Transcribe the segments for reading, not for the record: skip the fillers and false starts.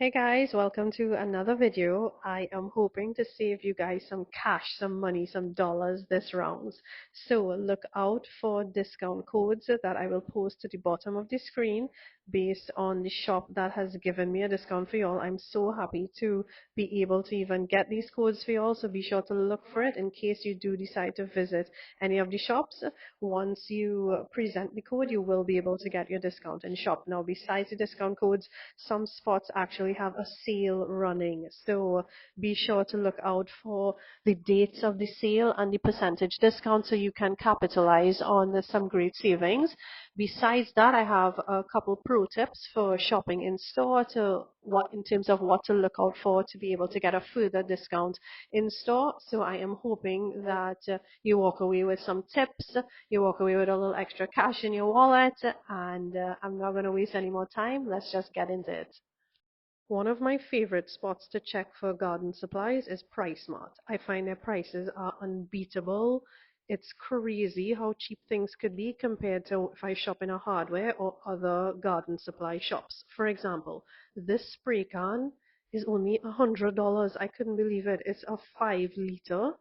Hey guys, welcome to another video. I am hoping to save you guys some cash, some money, some dollars this round. So look out for discount codes that I will post to the bottom of the screen based on the shop that has given me a discount for y'all. I'm so happy to be able to even get these codes for y'all, so be sure to look for it in case you do decide to visit any of the shops. Once you present the code, you will be able to get your discount in shop. Now, besides the discount codes, some spots actually have a sale running. So be sure to look out for the dates of the sale and the percentage discount so you can capitalize on some great savings. Besides that, I have a couple pro tips for shopping in store to what in terms of what to look out for to be able to get a further discount in store. So I am hoping that you walk away with some tips, you walk away with a little extra cash in your wallet, and I'm not going to waste any more time. Let's just get into it. One of my favorite spots to check for garden supplies is PriceSmart. I find their prices are unbeatable. It's crazy how cheap things could be compared to if I shop in a hardware or other garden supply shops. For example, this spray can is only $100. I couldn't believe it. It's a 5 liter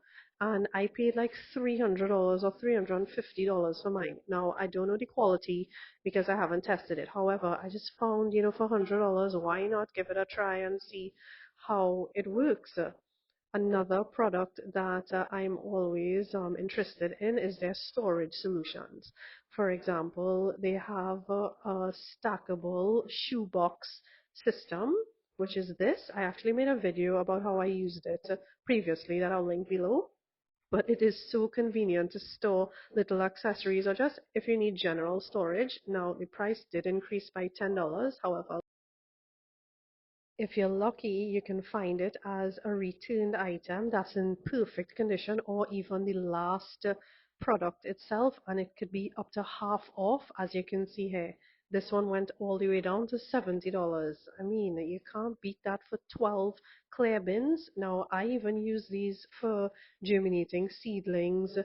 and I paid like $300 or $350 for mine. Now, I don't know the quality because I haven't tested it. However, I just found, for $100, why not give it a try and see how it works? Another product that I'm always interested in is their storage solutions. For example, they have a stackable shoebox system, which is this. I actually made a video about how I used it previously that I'll link below. But it is so convenient to store little accessories or just if you need general storage. Now, the price did increase by $10. However, if you're lucky, you can find it as a returned item that's in perfect condition or even the last product itself, and it could be up to half off, as you can see here. This one went all the way down to $70. I mean, you can't beat that for 12 clear bins. Now, I even use these for germinating seedlings,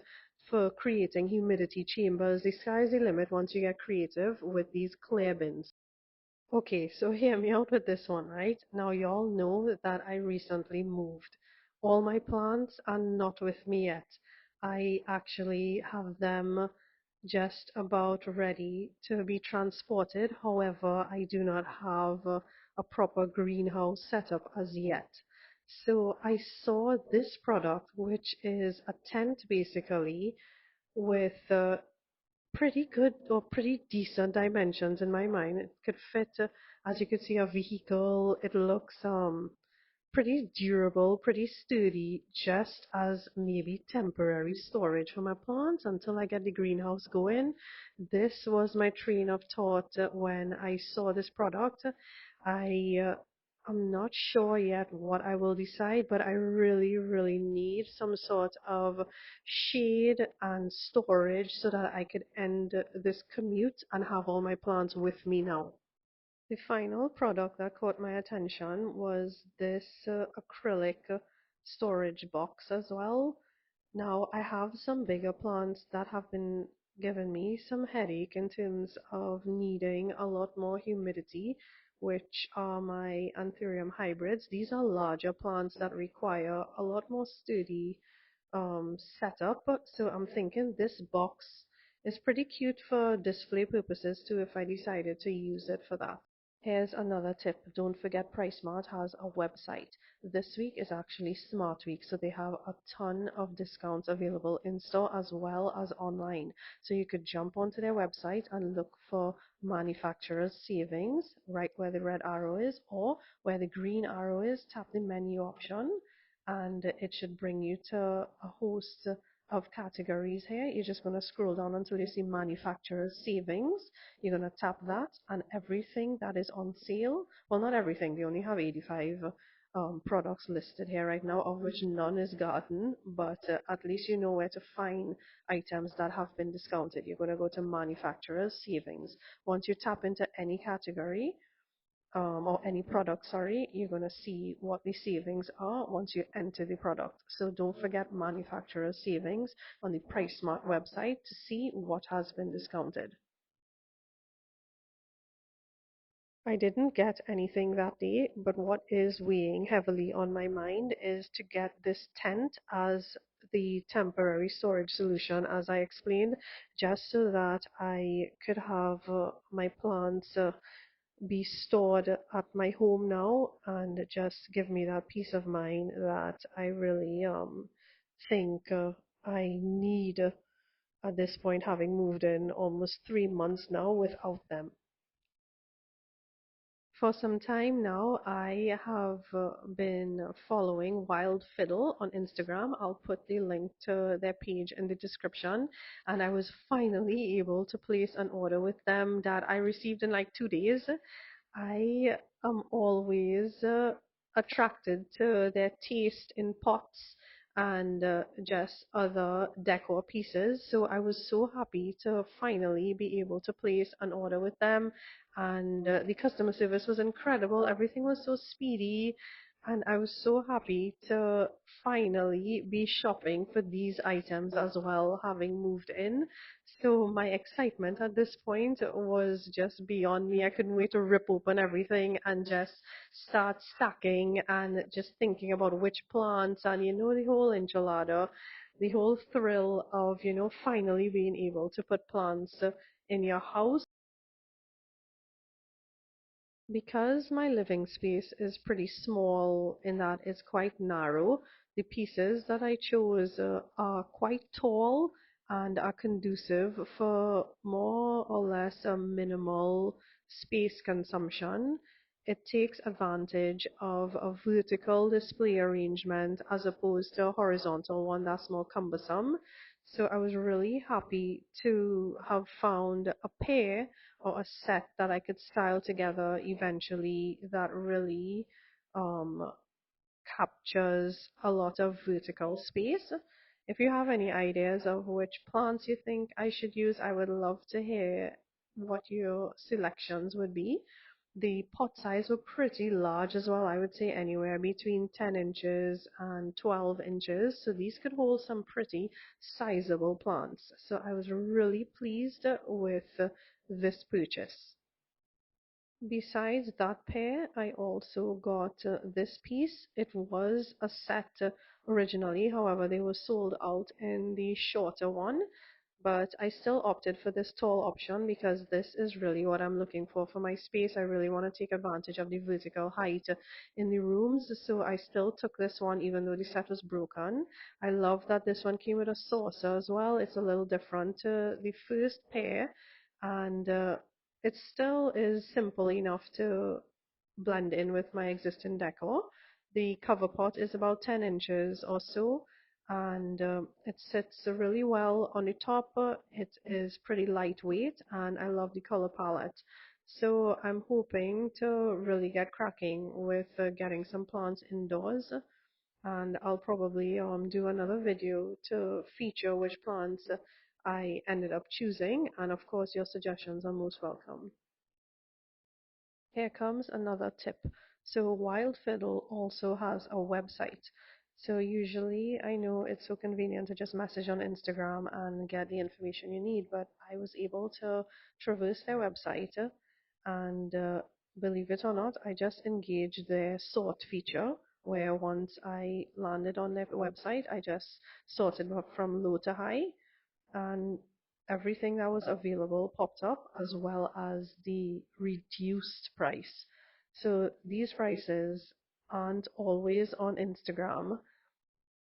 for creating humidity chambers. The sky's the limit once you get creative with these clear bins. Okay, so hear me out with this one, right? Now, y'all know that I recently moved. All my plants are not with me yet. I actually have them just about ready to be transported. However, I do not have a proper greenhouse setup as yet. So I saw this product, which is a tent basically with pretty good or pretty decent dimensions in my mind. It could fit, as you could see, a vehicle. It looks pretty durable, pretty sturdy, just as maybe temporary storage for my plants until I get the greenhouse going. This was my train of thought when I saw this product. I'm not sure yet what I will decide, but I really, really need some sort of shade and storage so that I could end this commute and have all my plants with me now. The final product that caught my attention was this acrylic storage box as well. Now, I have some bigger plants that have been giving me some headache in terms of needing a lot more humidity, which are my anthurium hybrids. These are larger plants that require a lot more sturdy setup. So I'm thinking this box is pretty cute for display purposes too if I decided to use it for that. Here's another tip. Don't forget PriceSmart has a website. This week is actually Smart Week, so they have a ton of discounts available in store as well as online. So you could jump onto their website and look for manufacturer's savings right where the red arrow is, or where the green arrow is, tap the menu option and it should bring you to a host of categories here. You're just going to scroll down until you see manufacturer's savings. You're going to tap that, and everything that is on sale, well, not everything, they only have 85 products listed here right now, of which none is garden, but at least you know where to find items that have been discounted. You're going to go to manufacturer's savings. Once you tap into any category, or any product, sorry, you're going to see what the savings are once you enter the product. So don't forget manufacturer savings on the PriceSmart website to see what has been discounted. I didn't get anything that day, but what is weighing heavily on my mind is to get this tent as the temporary storage solution, as I explained, just so that I could have my plants be stored at my home now and just give me that peace of mind that I really think I need at this point, having moved in almost 3 months now without them. For some time now, I have been following Wild Fiddle on Instagram. I'll put the link to their page in the description. And I was finally able to place an order with them that I received in like 2 days. I am always attracted to their taste in pots and just other decor pieces. So I was so happy to finally be able to place an order with them. And the customer service was incredible. Everything was so speedy. And I was so happy to finally be shopping for these items as well, having moved in. So my excitement at this point was just beyond me. I couldn't wait to rip open everything and just start stacking and just thinking about which plants and the whole enchilada, the whole thrill of finally being able to put plants in your house. Because my living space is pretty small in that it's quite narrow, the pieces that I chose are quite tall and are conducive for more or less a minimal space consumption. It takes advantage of a vertical display arrangement as opposed to a horizontal one that's more cumbersome. So I was really happy to have found a pair or a set that I could style together eventually that really um, captures a lot of vertical space. If you have any ideas of which plants you think I should use, I would love to hear what your selections would be. The pot size were pretty large as well. I would say anywhere between 10 inches and 12 inches. So these could hold some pretty sizable plants. So I was really pleased with this purchase. Besides that pair, I also got this piece. It was a set originally, however, they were sold out in the shorter one. But I still opted for this tall option because this is really what I'm looking for my space. I really want to take advantage of the vertical height in the rooms, so I still took this one even though the set was broken. I love that this one came with a saucer as well. It's a little different to the first pair, and it still is simple enough to blend in with my existing decor. The cover pot is about 10 inches or so, and it sits really well on the top. It is pretty lightweight, and I love the color palette. So I'm hoping to really get cracking with getting some plants indoors, and I'll probably do another video to feature which plants I ended up choosing, and of course your suggestions are most welcome. Here comes another tip. So Wild Fiddle also has a website. So usually I know it's so convenient to just message on Instagram and get the information you need, but I was able to traverse their website and believe it or not, I just engaged their sort feature where once I landed on their website, I just sorted from low to high and everything that was available popped up as well as the reduced price. So these prices aren't always on Instagram.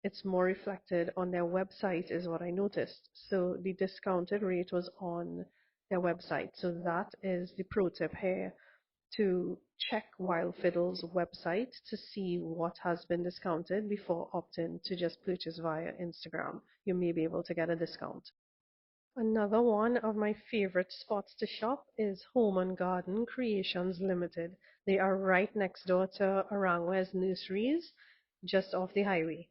It's more reflected on their website is what I noticed. So the discounted rate was on their website. So that is the pro tip here to check Wild Fiddle's website to see what has been discounted before opting to just purchase via Instagram. You may be able to get a discount. Another one of my favorite spots to shop is Home and Garden Creations Limited. They are right next door to Arangwe's Nurseries, just off the highway.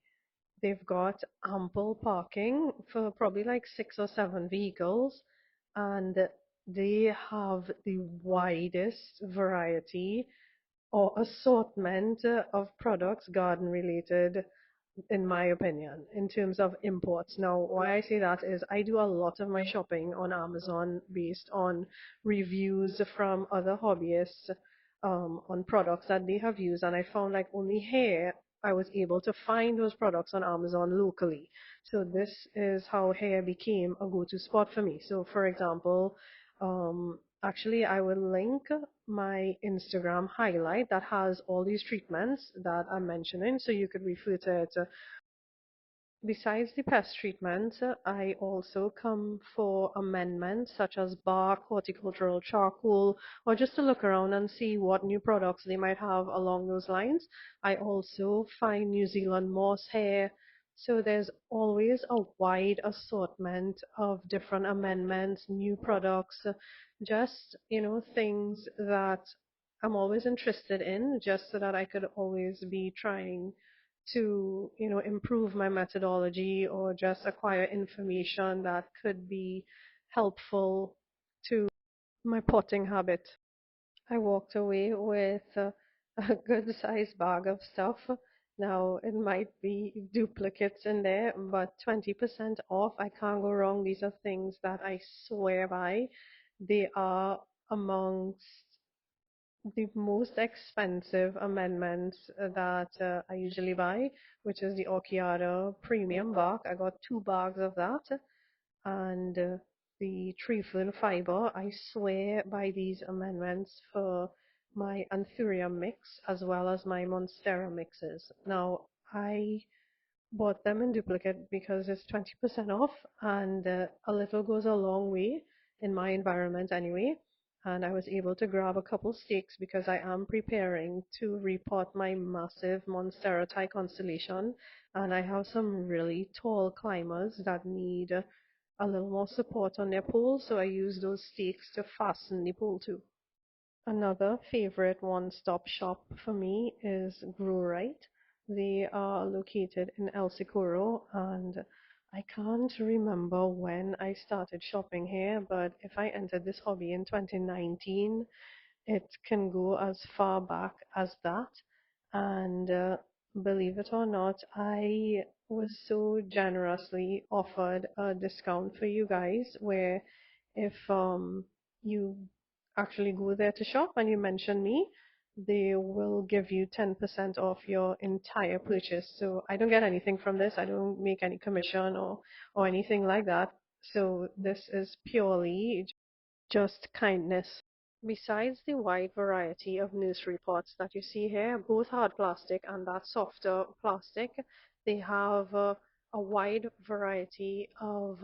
They've got ample parking for probably like 6 or 7 vehicles, and they have the widest variety or assortment of products garden related in my opinion, in terms of imports. Now, why I say that is I do a lot of my shopping on Amazon based on reviews from other hobbyists on products that they have used, and I found like only hair I was able to find those products on Amazon locally. So this is how hair became a go-to spot for me. So for example, actually I will link my Instagram highlight that has all these treatments that I'm mentioning, so you could refer to it. Besides the pest treatment, I also come for amendments such as bark, horticultural charcoal, or just to look around and see what new products they might have along those lines. I also find New Zealand moss hair. So there's always a wide assortment of different amendments, new products, just, things that I'm always interested in, just so that I could always be trying to, improve my methodology or just acquire information that could be helpful to my potting habit. I walked away with a good sized bag of stuff. Now, it might be duplicates in there, but 20% off, I can't go wrong. These are things that I swear by. They are amongst the most expensive amendments that I usually buy, which is the Orchiada Premium Bark. I got 2 bags of that, and the trefoil fiber. I swear by these amendments for my Anthurium mix as well as my Monstera mixes. Now, I bought them in duplicate because it's 20% off, and a little goes a long way in my environment anyway. And I was able to grab a couple stakes because I am preparing to repot my massive Monstera Thai constellation, and I have some really tall climbers that need a little more support on their pole, so I use those stakes to fasten the pole to. Another favorite one-stop shop for me is Grow Right. They are located in El Socorro, and I can't remember when I started shopping here, but if I entered this hobby in 2019, it can go as far back as that. And believe it or not, I was so generously offered a discount for you guys where if you actually go there to shop and you mention me, they will give you 10% off your entire purchase. So I don't get anything from this. I don't make any commission or anything like that. So this is purely just kindness. Besides the wide variety of nursery pots that you see here, both hard plastic and that softer plastic, they have a wide variety of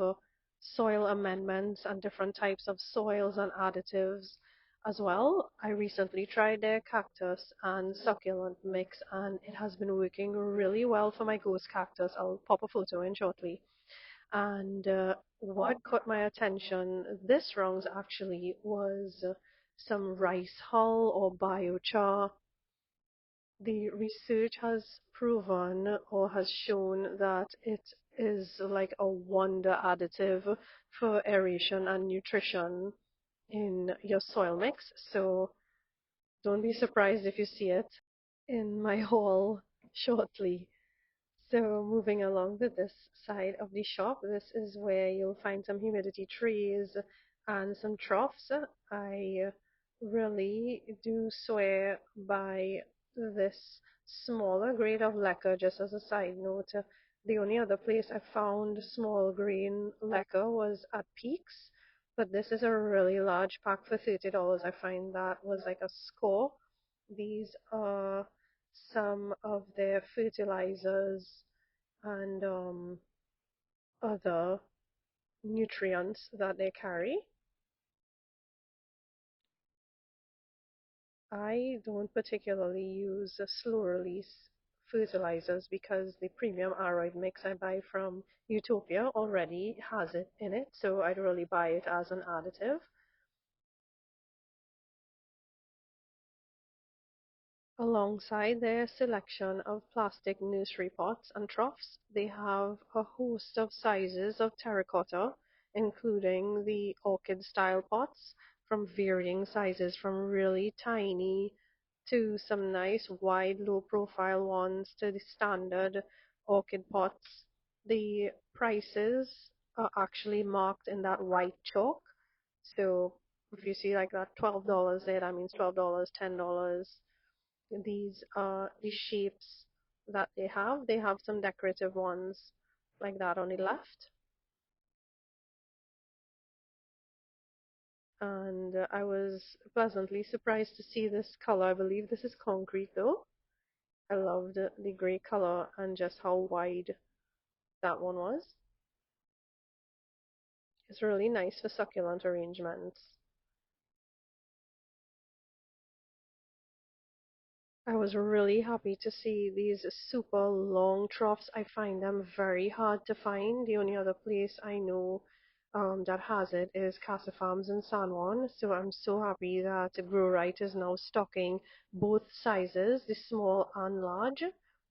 soil amendments and different types of soils and additives as well. I recently tried their cactus and succulent mix, and it has been working really well for my ghost cactus. I'll pop a photo in shortly. And what caught my attention this round actually was some rice hull or biochar. The research has proven or has shown that it is like a wonder additive for aeration and nutrition in your soil mix. So don't be surprised if you see it in my haul shortly. So moving along to this side of the shop, this is where you'll find some humidity trays and some troughs. I really do swear by this smaller grade of lacquer, just as a side note. The only other place I found small grain lacquer was at Peaks, but this is a really large pack for $30. I find that was like a score. These are some of their fertilizers and other nutrients that they carry. I don't particularly use slow release fertilizers because the premium Aroid mix I buy from Utopia already has it in it, so I'd really buy it as an additive. Alongside their selection of plastic nursery pots and troughs, they have a host of sizes of terracotta, including the orchid style pots from varying sizes from really tiny to some nice wide low profile ones to the standard orchid pots. The prices are actually marked in that white chalk. So If you see like that $12 there, that means $12, $10. These are the shapes that they have. They have some decorative ones like that on the left. And I was pleasantly surprised to see this color. I believe this is concrete though. I loved the gray color and just how wide that one was. It's really nice for succulent arrangements. I was really happy to see these super long troughs. I find them very hard to find. The only other place I know that has it is Casa Farms in San Juan. So I'm so happy that Grow Right is now stocking both sizes, the small and large.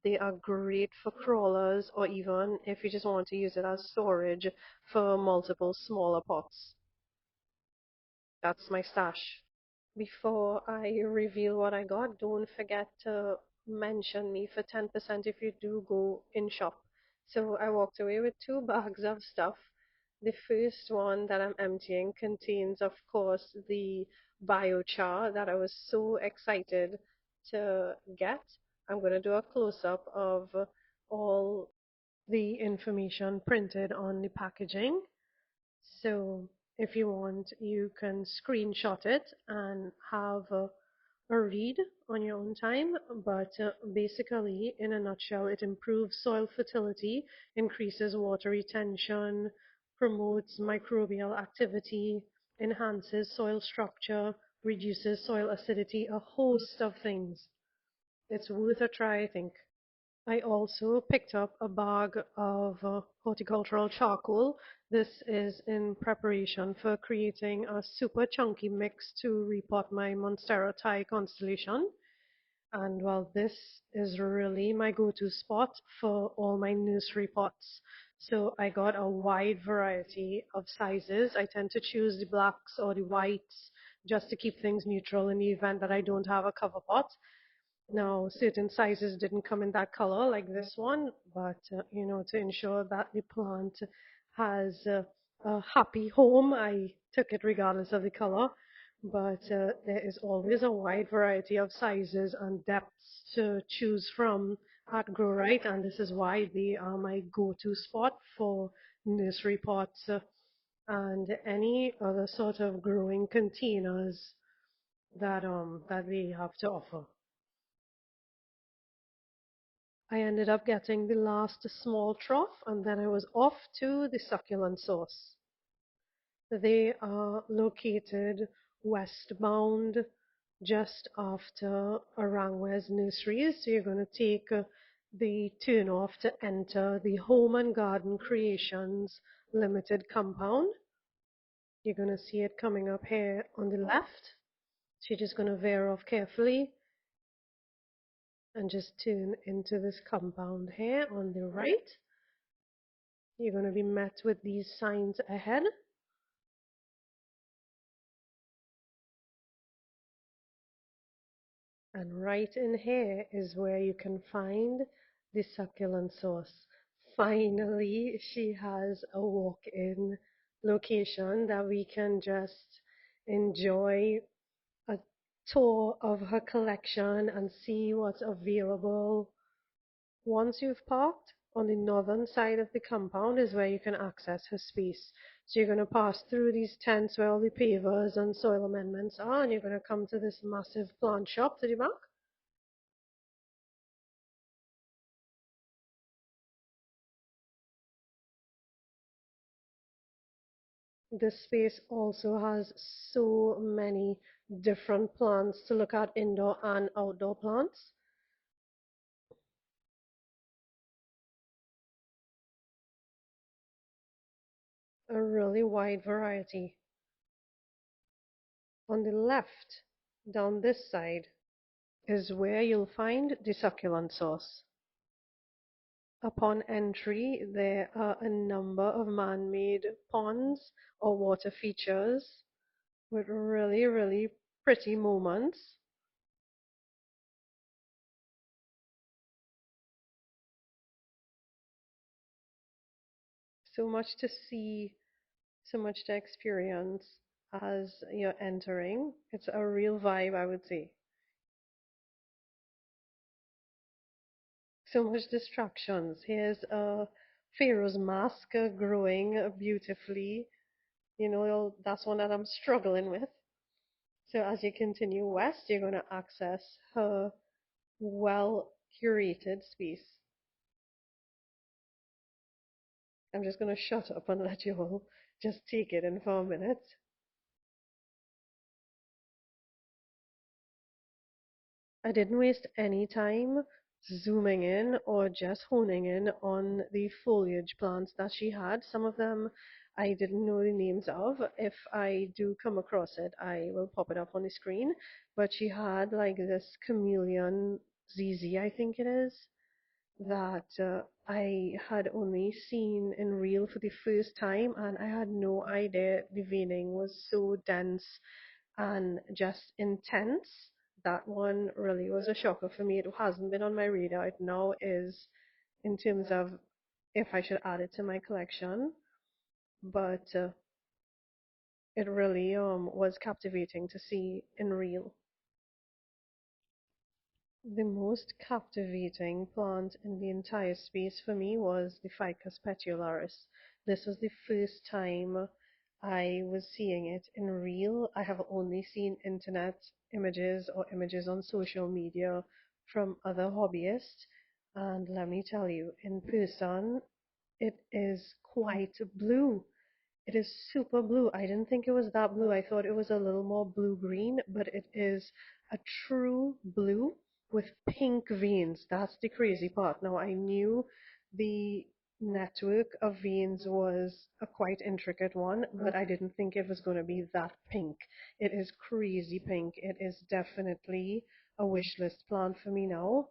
They are great for crawlers or even if you just want to use it as storage for multiple smaller pots. That's my stash. Before I reveal what I got, don't forget to mention me for 10% if you do go in shop. So I walked away with 2 bags of stuff. The first one that I'm emptying contains, of course, the biochar that I was so excited to get. I'm going to do a close up of all the information printed on the packaging. So if you want, you can screenshot it and have a read on your own time. But basically, in a nutshell, it improves soil fertility, increases water retention, promotes microbial activity, enhances soil structure, reduces soil acidity, a host of things. It's worth a try, I think. I also picked up a bag of horticultural charcoal. This is in preparation for creating a super chunky mix to repot my Monstera Thai constellation. And well, this is really my go-to spot for all my nursery pots. So I got a wide variety of sizes. I tend to choose the blacks or the whites just to keep things neutral in the event that I don't have a cover pot. Now, certain sizes didn't come in that color like this one, but to ensure that the plant has a happy home, I took it regardless of the color. But there is always a wide variety of sizes and depths to choose from at Grow Right, and this is why they are my go-to spot for nursery pots and any other sort of growing containers that they have to offer. I ended up getting the last small trough and then I was off to the succulent source. They are located westbound just after Arangwes Nurseries. So you're going to take the turnoff to enter the Home and Garden Creations Limited compound. You're going to see it coming up here on the left. So you're just going to veer off carefully and just turn into this compound here on the right. You're going to be met with these signs ahead. And right in here is where you can find the succulent sauce. Finally, she has a walk-in location that we can just enjoy a tour of her collection and see what's available. Once you've parked, on the northern side of the compound is where you can access her space. So you're going to pass through these tents where all the pavers and soil amendments are, and you're going to come to this massive plant shop to the back. This space also has so many different plants to look at, indoor and outdoor plants. A really wide variety. On the left, down this side, is where you'll find the succulent sauce. Upon entry, there are a number of man-made ponds or water features with really, really pretty moments. So much to see, so much to experience. as you're entering. It's a real vibe, I would say. So much distractions. Here's a Pharaoh's mask growing beautifully. You know, that's one that I'm struggling with. So as you continue west, you're going to access her well curated space. I'm just going to shut up and let you all just take it in for a minute. I didn't waste any time zooming in or just honing in on the foliage plants that she had. Some of them I didn't know the names of. If I do come across it, I will pop it up on the screen. But she had like this chameleon ZZ, I think it is, that I had only seen in real for the first time, and I had no idea the veining was so dense and just intense. That one really was a shocker for me. It hasn't been on my radar. It now is in terms of if I should add it to my collection, but it really was captivating to see in real. The most captivating plant in the entire space for me was the Ficus petularis. This was the first time I was seeing it in real. I have only seen internet images or images on social media from other hobbyists. And let me tell you, in person, it is quite blue. It is super blue. I didn't think it was that blue. I thought it was a little more blue-green, but it is a true blue with pink veins. That's the crazy part. Now, I knew the network of veins was a quite intricate one, but I didn't think it was going to be that pink. It is crazy pink. It is definitely a wish list plant for me now.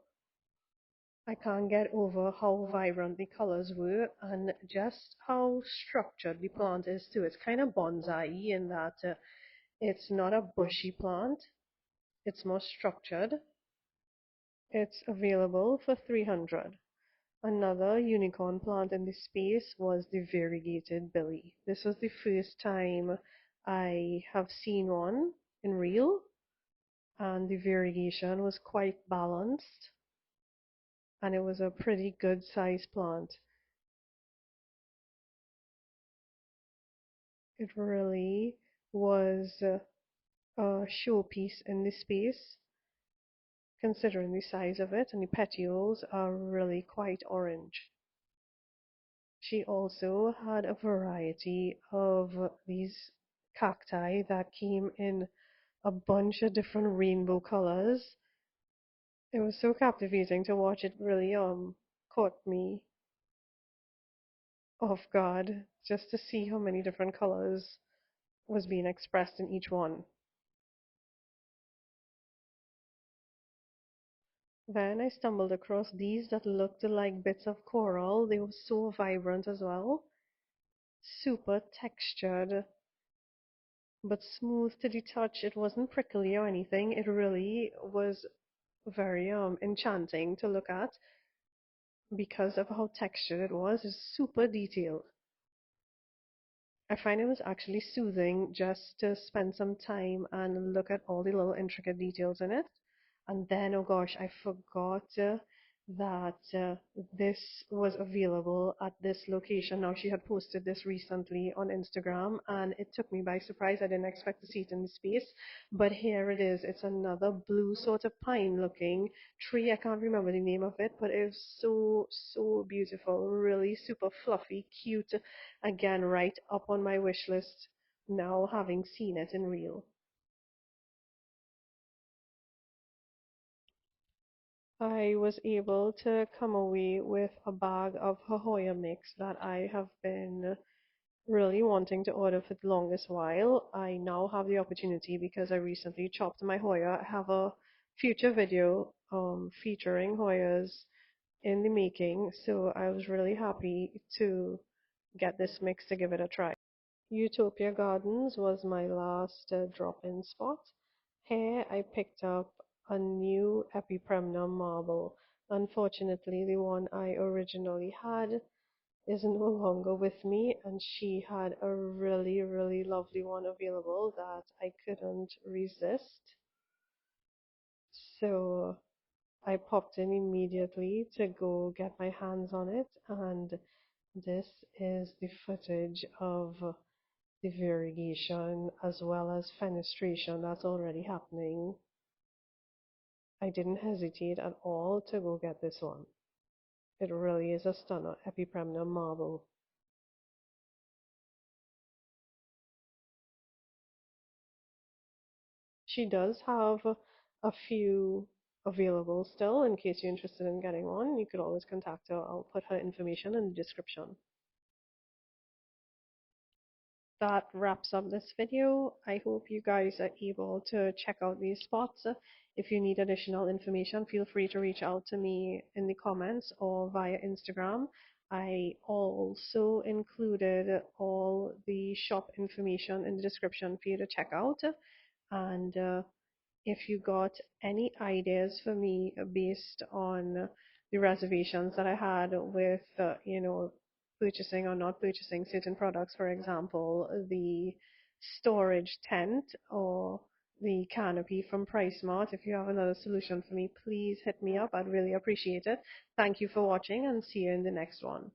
I can't get over how vibrant the colors were and just how structured the plant is too. It's kind of bonsai in that it's not a bushy plant, it's more structured. It's available for 300. Another unicorn plant in this space was the variegated billy. This was the first time I have seen one in real, and the variegation was quite balanced, and it was a pretty good sized plant. It really was a showpiece in the space, considering the size of it, and the petioles are really quite orange. She also had a variety of these cacti that came in a bunch of different rainbow colors. It was so captivating to watch. It really caught me off guard just to see how many different colors was being expressed in each one. Then I stumbled across these that looked like bits of coral. They were so vibrant as well. Super textured, but smooth to the touch. It wasn't prickly or anything. It really was very enchanting to look at because of how textured it was. It's super detailed. I find it was actually soothing just to spend some time and look at all the little intricate details in it. And then, oh gosh, I forgot that this was available at this location. Now, she had posted this recently on Instagram, and it took me by surprise. I didn't expect to see it in the space, but here it is. It's another blue sort of pine looking tree. I can't remember the name of it, but it's so, so beautiful. Really super fluffy, cute. Again, right up on my wish list now, having seen it in real. I was able to come away with a bag of Hoya mix that I have been really wanting to order for the longest while. I now have the opportunity because I recently chopped my Hoya. I have a future video featuring Hoyas in the making, so I was really happy to get this mix to give it a try. Utopia Gardens was my last drop-in spot. Here I picked up a new Epipremnum marble. Unfortunately, the one I originally had is no longer with me, and she had a really, really lovely one available that I couldn't resist. So I popped in immediately to go get my hands on it, and this is the footage of the variegation as well as fenestration that's already happening. I didn't hesitate at all to go get this one. It really is a stunner, Epipremna marble. She does have a few available still in case you're interested in getting one. You could always contact her. I'll put her information in the description. That wraps up this video. I hope you guys are able to check out these spots. If you need additional information, feel free to reach out to me in the comments or via Instagram. I also included all the shop information in the description for you to check out. And if you got any ideas for me based on the reservations that I had with, purchasing or not purchasing certain products, for example, the storage tent or the canopy from PriceSmart. If you have another solution for me, please hit me up. I'd really appreciate it. Thank you for watching and see you in the next one.